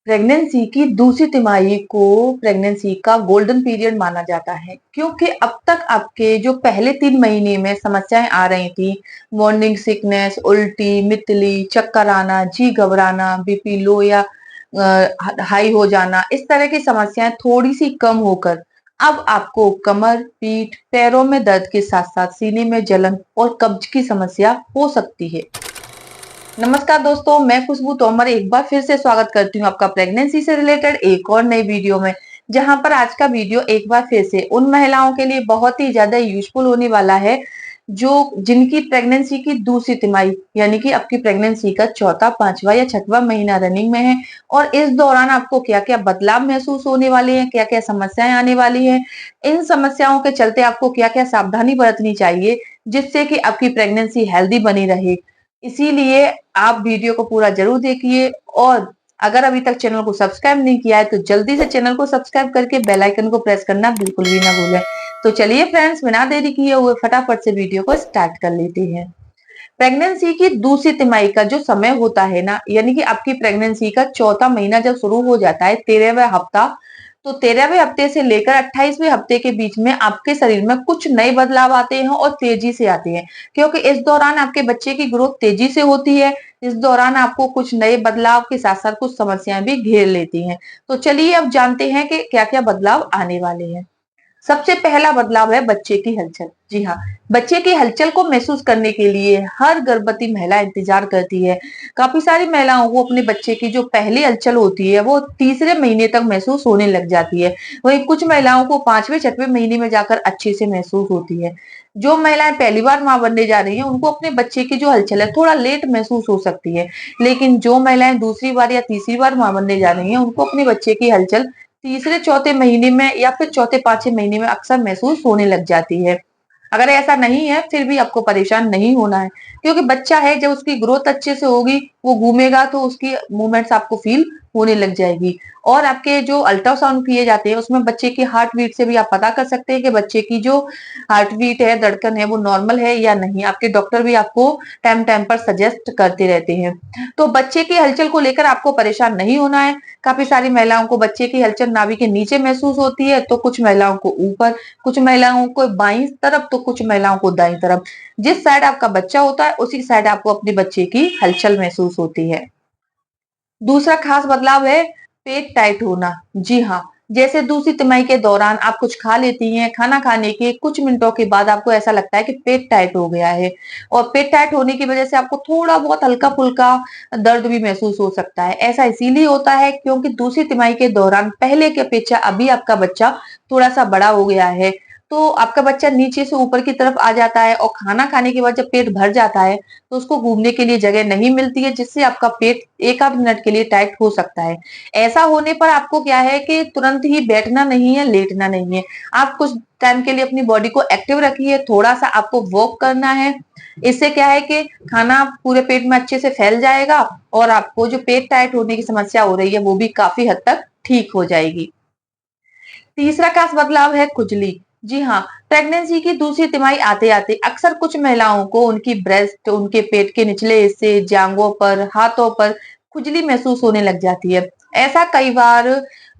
Pregnancy की दूसरी तिमाही को प्रेगनेंसी का गोल्डन पीरियड माना जाता है, क्योंकि अब तक आपके जो पहले 3 महीने में समस्याएं आ रही थी, मॉर्निंग सिकनेस, उल्टी, मितली, चक्कर आना, जी घबराना, बीपी लो या हाई हो जाना, इस तरह की समस्याएं थोड़ी सी कम होकर अब आपको कमर, पीठ, पैरों में दर्द के साथ साथ सीने में जलन और कब्ज की समस्या हो सकती है। नमस्कार दोस्तों, मैं खुशबू तोमर एक बार फिर से स्वागत करती हूँ आपका प्रेगनेंसी से रिलेटेड एक और नई वीडियो में। जहां पर आज का वीडियो एक बार फिर से उन महिलाओं के लिए बहुत ही ज्यादा यूजफुल होने वाला है जो जिनकी प्रेगनेंसी की दूसरी तिमाही यानी कि आपकी प्रेगनेंसी का चौथा, पांचवा या छठवां महीना रनिंग में है और इस दौरान आपको क्या क्या बदलाव महसूस होने वाले हैं, क्या क्या समस्याएं आने वाली हैं, इन समस्याओं के चलते आपको क्या क्या सावधानी बरतनी चाहिए जिससे कि आपकी प्रेगनेंसी हेल्दी बनी रहे। इसीलिए आप वीडियो को पूरा जरूर देखिए और अगर अभी तक चैनल को सब्सक्राइब नहीं किया है तो जल्दी से चैनल को सब्सक्राइब करके बेल आइकन को प्रेस करना बिल्कुल भी ना भूलें। तो चलिए फ्रेंड्स, बिना देरी किए हुए फटाफट से वीडियो को स्टार्ट कर लेते हैं। प्रेगनेंसी की दूसरी तिमाही का जो समय होता है ना, यानी कि आपकी प्रेगनेंसी का चौथा महीना जब शुरू हो जाता है, 13वां हफ्ता, तो 13वें हफ्ते से लेकर 28वें हफ्ते के बीच में आपके शरीर में कुछ नए बदलाव आते हैं और तेजी से आते हैं, क्योंकि इस दौरान आपके बच्चे की ग्रोथ तेजी से होती है। इस दौरान आपको कुछ नए बदलाव के साथ साथ कुछ समस्याएं भी घेर लेती हैं। तो चलिए अब जानते हैं कि क्या क्या बदलाव आने वाले हैं। सबसे पहला बदलाव है बच्चे की हलचल। जी हाँ, बच्चे की हलचल को महसूस करने के लिए हर गर्भवती महिला इंतजार करती है। काफी सारी महिलाओं को अपने बच्चे की जो पहली हलचल होती है वो तीसरे महीने तक महसूस होने लग जाती है। वहीं कुछ महिलाओं को पांचवें छठवें महीने में जाकर अच्छे से महसूस होती है। जो महिलाएं पहली बार मां बनने जा रही हैं उनको अपने बच्चे की जो हलचल है थोड़ा लेट महसूस हो सकती है, लेकिन जो महिलाएं दूसरी बार या तीसरी बार मां बनने जा रही हैं उनको अपने बच्चे की हलचल तीसरे चौथे महीने में या फिर चौथे पांचवें महीने में अक्सर महसूस होने लग जाती है। अगर ऐसा नहीं है फिर भी आपको परेशान नहीं होना है, क्योंकि बच्चा है, जब उसकी ग्रोथ अच्छे से होगी वो घूमेगा तो उसकी मूवमेंट्स आपको फील होने लग जाएगी। और आपके जो अल्ट्रासाउंड किए जाते हैं उसमें बच्चे की हार्ट बीट से भी आप पता कर सकते हैं कि बच्चे की जो हार्ट बीट है, धड़कन है, वो नॉर्मल है या नहीं। आपके डॉक्टर भी आपको टाइम टाइम पर सजेस्ट करते रहते हैं। तो बच्चे की हलचल को लेकर आपको परेशान नहीं होना है। काफी सारी महिलाओं को बच्चे की हलचल नाभि के नीचे महसूस होती है, तो कुछ महिलाओं को ऊपर, कुछ महिलाओं को बाईं तरफ, तो कुछ महिलाओं को दाईं तरफ। जिस साइड आपका बच्चा होता है उसी साइड आपको अपने बच्चे की हलचल महसूस होती है। दूसरा खास बदलाव है पेट टाइट होना। जी हाँ, जैसे दूसरी तिमाही के दौरान आप कुछ खा लेती हैं, खाना खाने के कुछ मिनटों के बाद आपको ऐसा लगता है कि पेट टाइट हो गया है और पेट टाइट होने की वजह से आपको थोड़ा बहुत हल्का फुल्का दर्द भी महसूस हो सकता है। ऐसा इसीलिए होता है क्योंकि दूसरी तिमाही के दौरान पहले की अपेक्षा अभी आपका बच्चा थोड़ा सा बड़ा हो गया है, तो आपका बच्चा नीचे से ऊपर की तरफ आ जाता है और खाना खाने के बाद जब पेट भर जाता है तो उसको घूमने के लिए जगह नहीं मिलती है, जिससे आपका पेट एक आध मिनट के लिए टाइट हो सकता है। ऐसा होने पर आपको क्या है कि तुरंत ही बैठना नहीं है, लेटना नहीं है। आप कुछ टाइम के लिए अपनी बॉडी को एक्टिव रखिए, थोड़ा सा आपको वॉक करना है। इससे क्या है कि खाना पूरे पेट में अच्छे से फैल जाएगा और आपको जो पेट टाइट होने की समस्या हो रही है वो भी काफी हद तक ठीक हो जाएगी। तीसरा खास बदलाव है खुजली। जी हाँ, प्रेगनेंसी की दूसरी तिमाही आते आते अक्सर कुछ महिलाओं को उनकी ब्रेस्ट, उनके पेट के निचले हिस्से, जांघों पर, हाथों पर खुजली महसूस होने लग जाती है। ऐसा कई बार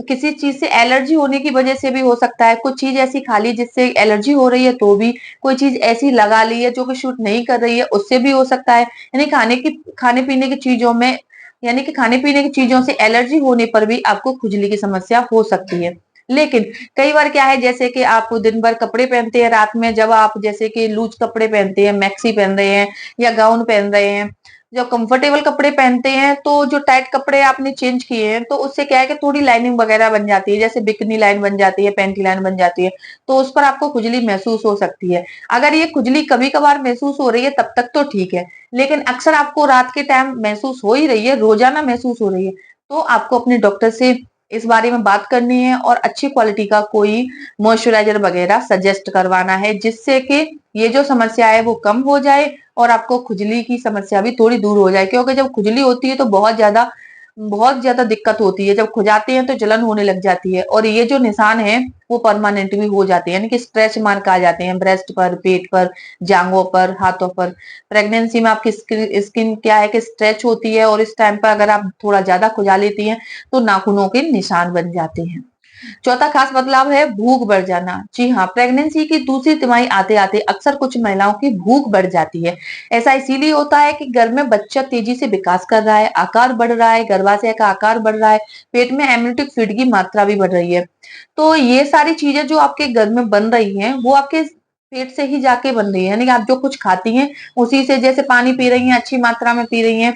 किसी चीज से एलर्जी होने की वजह से भी हो सकता है। कुछ चीज ऐसी खा ली जिससे एलर्जी हो रही है तो भी, कोई चीज ऐसी लगा ली है जो कि शूट नहीं कर रही है उससे भी हो सकता है। यानी खाने पीने की चीजों में, यानी कि खाने पीने की चीजों से एलर्जी होने पर भी आपको खुजली की समस्या हो सकती है। लेकिन कई बार क्या है, जैसे कि आप दिन भर कपड़े पहनते हैं, रात में जब आप जैसे कि लूज कपड़े पहनते हैं, मैक्सी पहन रहे हैं या गाउन पहन रहे हैं, जब कंफर्टेबल कपड़े पहनते हैं तो जो टाइट कपड़े आपने चेंज किए हैं तो उससे क्या है कि थोड़ी लाइनिंग वगैरह बन जाती है, जैसे बिकनी लाइन बन जाती है, पैंटी लाइन बन जाती है, तो उस पर आपको खुजली महसूस हो सकती है। अगर ये खुजली कभी कभार महसूस हो रही है तब तक तो ठीक है, लेकिन अक्सर आपको रात के टाइम महसूस हो ही रही है, रोजाना महसूस हो रही है, तो आपको अपने डॉक्टर से इस बारे में बात करनी है और अच्छी क्वालिटी का कोई मॉइस्चराइजर वगैरह सजेस्ट करवाना है, जिससे कि ये जो समस्या है वो कम हो जाए और आपको खुजली की समस्या भी थोड़ी दूर हो जाए। क्योंकि जब खुजली होती है तो बहुत ज्यादा बहुत ज्यादा दिक्कत होती है। जब खुजाते हैं तो जलन होने लग जाती है, और ये जो निशान है वो परमानेंट भी हो जाते हैं, यानी कि स्ट्रेच मार्क आ जाते हैं ब्रेस्ट पर, पेट पर, जांघों पर, हाथों पर। प्रेगनेंसी में आपकी स्किन क्या है कि स्ट्रेच होती है, और इस टाइम पर अगर आप थोड़ा ज्यादा खुजा लेती हैं तो नाखूनों के निशान बन जाते हैं। चौथा खास बदलाव है भूख बढ़ जाना। जी हाँ, प्रेगनेंसी की दूसरी तिमाही आते आते अक्सर कुछ महिलाओं की भूख बढ़ जाती है। ऐसा इसीलिए होता है कि गर्भ में बच्चा तेजी से विकास कर रहा है, आकार बढ़ रहा है, गर्भाशय का आकार बढ़ रहा है, पेट में एमनियोटिक फीड की मात्रा भी बढ़ रही है। तो ये सारी चीजें जो आपके गर्भ में बन रही हैं वो आपके पेट से ही जाके बन रही है, यानी कि आप जो कुछ खाती हैं उसी से, जैसे पानी पी रही हैं, अच्छी मात्रा में पी रही हैं,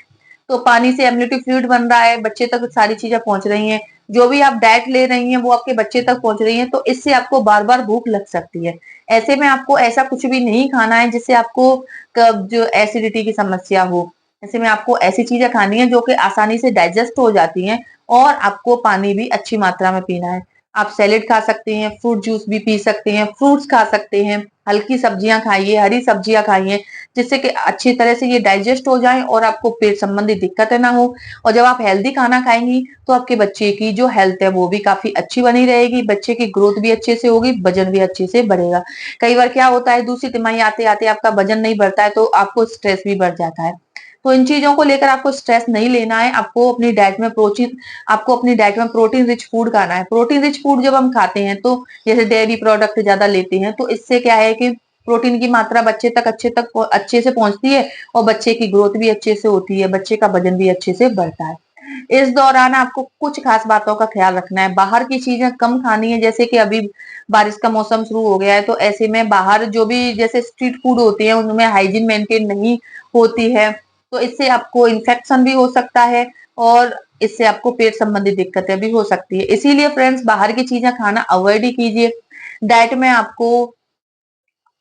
तो पानी से एमनियोटिक फ्लूइड बन रहा है, बच्चे तक सारी चीजें पहुंच रही हैं। जो भी आप डाइट ले रही हैं वो आपके बच्चे तक पहुंच रही है, तो इससे आपको बार बार भूख लग सकती है। ऐसे में आपको ऐसा कुछ भी नहीं खाना है जिससे आपको कब्ज, एसिडिटी की समस्या हो। ऐसे में आपको ऐसी चीजें खानी है जो कि आसानी से डाइजेस्ट हो जाती हैं, और आपको पानी भी अच्छी मात्रा में पीना है। आप सैलेड खा सकते हैं, फ्रूट जूस भी पी सकते हैं, फ्रूट्स खा सकते हैं, हल्की सब्जियां खाइए, हरी सब्जियां खाइए, जिससे कि अच्छी तरह से ये डाइजेस्ट हो जाए और आपको पेट संबंधी दिक्कतें ना हो। और जब आप हेल्दी खाना खाएंगी तो आपके बच्चे की जो हेल्थ है वो भी काफी अच्छी बनी रहेगी, बच्चे की ग्रोथ भी अच्छे से होगी, वजन भी अच्छे से बढ़ेगा। कई बार क्या होता है, दूसरी तिमाही आते आते आपका वजन नहीं बढ़ता है तो आपको स्ट्रेस भी बढ़ जाता है। तो इन चीजों को लेकर आपको स्ट्रेस नहीं लेना है। आपको अपनी डाइट में प्रोटीन रिच फूड खाना है। प्रोटीन रिच फूड जब हम खाते हैं तो जैसे डेयरी प्रोडक्ट ज्यादा लेते हैं तो इससे क्या है कि प्रोटीन की मात्रा बच्चे तक अच्छे से पहुंचती है, और बच्चे की ग्रोथ भी अच्छे से होती है, बच्चे का वजन भी अच्छे से बढ़ता है। इस दौरान आपको कुछ खास बातों का ख्याल रखना है। बाहर की चीजें कम खानी है, जैसे कि अभी बारिश का मौसम शुरू हो गया है, तो ऐसे में बाहर जो भी जैसे स्ट्रीट फूड होते हैं उनमें हाइजीन मेंटेन नहीं होती है, तो इससे आपको इन्फेक्शन भी हो सकता है, और इससे आपको पेट संबंधी दिक्कतें भी हो सकती है। इसीलिए फ्रेंड्स, बाहर की चीजें खाना अवॉइड ही कीजिए। डाइट में आपको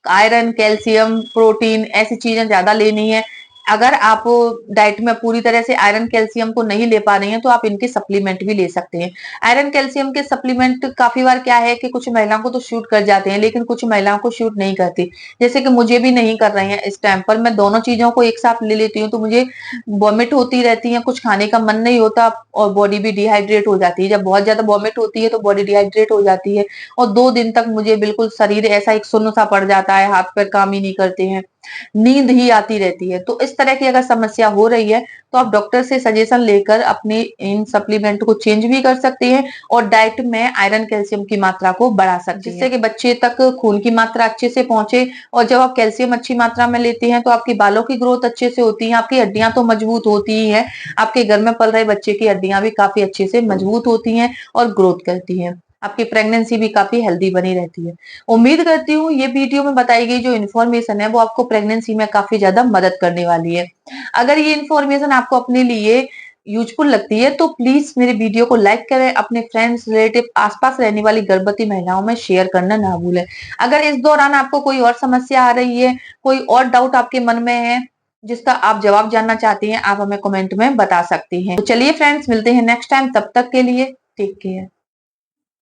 आयरन, कैल्शियम, प्रोटीन ऐसी चीजें ज्यादा लेनी है। अगर आप डाइट में पूरी तरह से आयरन कैल्शियम को नहीं ले पा रही हैं तो आप इनके सप्लीमेंट भी ले सकते हैं। आयरन कैल्शियम के सप्लीमेंट काफी बार क्या है कि कुछ महिलाओं को तो शूट कर जाते हैं, लेकिन कुछ महिलाओं को शूट नहीं करती, जैसे कि मुझे भी नहीं कर रहे हैं। इस टाइम पर मैं दोनों चीजों को एक साथ ले लेती हूँ तो मुझे वॉमिट होती रहती है, कुछ खाने का मन नहीं होता, और बॉडी भी डिहाइड्रेट हो जाती है। जब बहुत ज्यादा वॉमिट होती है तो बॉडी डिहाइड्रेट हो जाती है, और 2 दिन तक मुझे बिल्कुल शरीर ऐसा एक सुन्न सा पड़ जाता है, हाथ पैर काम ही नहीं करते हैं, नींद ही आती रहती है। तो इस तरह की अगर समस्या हो रही है तो आप डॉक्टर से सजेशन लेकर अपने इन सप्लीमेंट को चेंज भी कर सकते हैं, और डाइट में आयरन कैल्शियम की मात्रा को बढ़ा सकते हैं, जिससे कि बच्चे तक खून की मात्रा अच्छे से पहुंचे। और जब आप कैल्शियम अच्छी मात्रा में लेते हैं तो आपकी बालों की ग्रोथ अच्छे से होती है, आपकी हड्डियां तो मजबूत होती ही है, आपके घर में पल रहे बच्चे की हड्डियां भी काफी अच्छे से मजबूत होती हैं और ग्रोथ करती हैं। आपकी प्रेगनेंसी भी काफी हेल्दी बनी रहती है। उम्मीद करती हूँ ये वीडियो में बताई गई जो इन्फॉर्मेशन है वो आपको प्रेगनेंसी में काफी ज्यादा मदद करने वाली है। अगर ये इन्फॉर्मेशन आपको अपने लिए यूजफुल लगती है तो प्लीज मेरे वीडियो को लाइक करें, अपने फ्रेंड्स, रिलेटिव, आसपास रहने वाली गर्भवती महिलाओं में शेयर करना ना भूलें। अगर इस दौरान आपको कोई और समस्या आ रही है, कोई और डाउट आपके मन में है जिसका आप जवाब जानना चाहती हैं, आप हमें कमेंट में बता सकती हैं। तो चलिए फ्रेंड्स, मिलते हैं नेक्स्ट टाइम, तब तक के लिए टेक केयर।